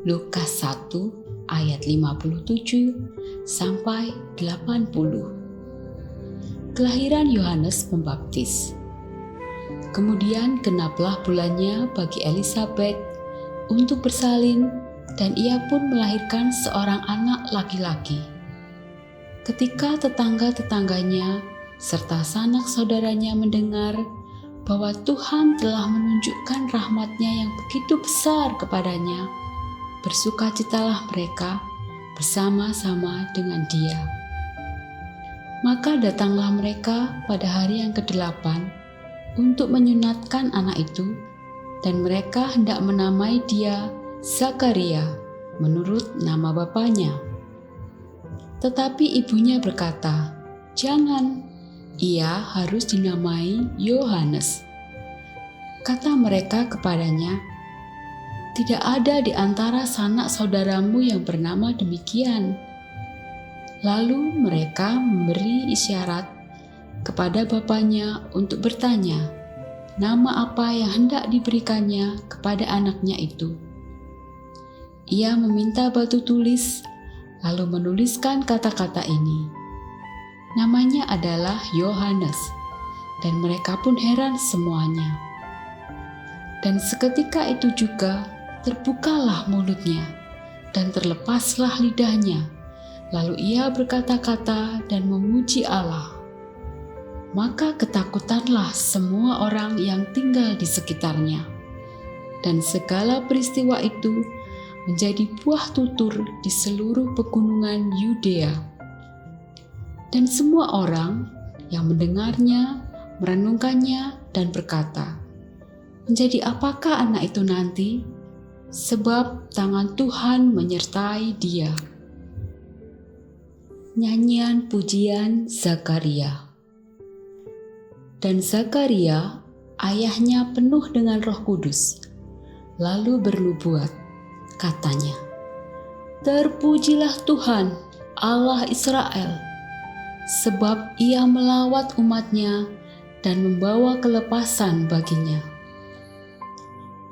Lukas 1 ayat 57 sampai 80. Kelahiran Yohanes Pembaptis. Kemudian genaplah bulannya bagi Elisabet untuk bersalin, dan ia pun melahirkan seorang anak laki-laki. Ketika tetangga-tetangganya serta sanak saudaranya mendengar bahwa Tuhan telah menunjukkan rahmat-Nya yang begitu besar kepadanya, bersukacitalah mereka bersama-sama dengan dia. Maka datanglah mereka pada hari yang ke-8 untuk menyunatkan anak itu, dan mereka hendak menamai dia Zakaria menurut nama bapaknya. Tetapi ibunya berkata, "Jangan, ia harus dinamai Yohanes." Kata mereka kepadanya, "Tidak ada di antara sanak saudaramu yang bernama demikian." Lalu mereka memberi isyarat kepada bapaknya untuk bertanya, nama apa yang hendak diberikannya kepada anaknya itu. Ia meminta batu tulis, lalu menuliskan kata-kata ini. Namanya adalah Yohanes, dan mereka pun heran semuanya. Dan seketika itu juga terbukalah mulutnya, dan terlepaslah lidahnya. Lalu ia berkata-kata dan memuji Allah. Maka ketakutanlah semua orang yang tinggal di sekitarnya. Dan segala peristiwa itu menjadi buah tutur di seluruh pegunungan Yudea. Dan semua orang yang mendengarnya merenungkannya dan berkata, "Menjadi apakah anak itu nanti? Sebab tangan Tuhan menyertai dia." Nyanyian pujian Zakaria. Dan Zakaria, ayahnya penuh dengan Roh Kudus, lalu bernubuat, katanya, "Terpujilah Tuhan, Allah Israel, sebab ia melawat umat-Nya dan membawa kelepasan baginya.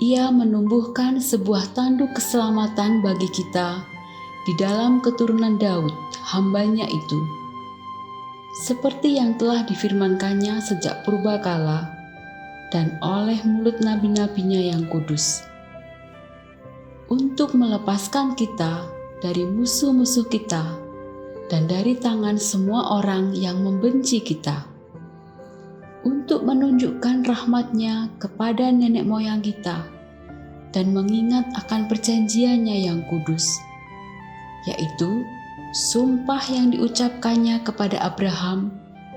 Ia menumbuhkan sebuah tanduk keselamatan bagi kita di dalam keturunan Daud, hamba-Nya itu, seperti yang telah difirmankannya sejak purbakala dan oleh mulut nabi-nabinya yang kudus, untuk melepaskan kita dari musuh-musuh kita dan dari tangan semua orang yang membenci kita, untuk menunjukkan rahmat-Nya kepada nenek moyang kita dan mengingat akan perjanjian-Nya yang kudus, yaitu sumpah yang diucapkannya kepada Abraham,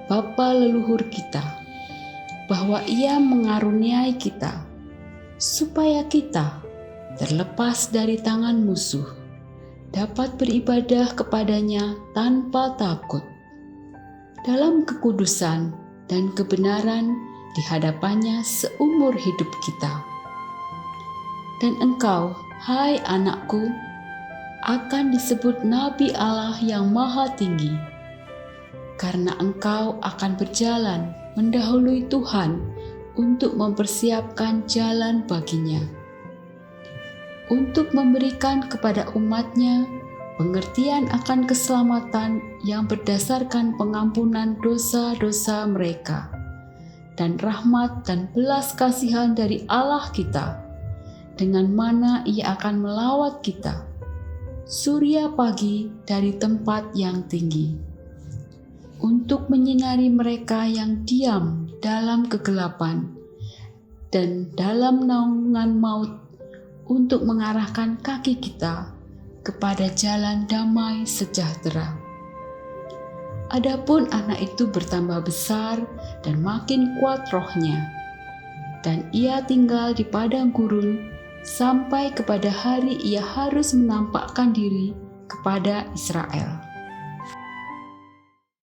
bapa leluhur kita, bahwa ia mengaruniai kita, supaya kita, terlepas dari tangan musuh, dapat beribadah kepadanya tanpa takut, dalam kekudusan dan kebenaran di hadapannya seumur hidup kita. Dan engkau, hai anakku, akan disebut Nabi Allah yang Maha Tinggi, karena engkau akan berjalan mendahului Tuhan untuk mempersiapkan jalan baginya, untuk memberikan kepada umat-Nya pengertian akan keselamatan yang berdasarkan pengampunan dosa-dosa mereka, dan rahmat dan belas kasihan dari Allah kita, dengan mana Ia akan melawat kita, surya pagi dari tempat yang tinggi, untuk menyinari mereka yang diam dalam kegelapan dan dalam naungan maut, untuk mengarahkan kaki kita kepada jalan damai sejahtera. Adapun anak itu bertambah besar dan makin kuat rohnya, dan ia tinggal di padang gurun sampai kepada hari ia harus menampakkan diri kepada Israel.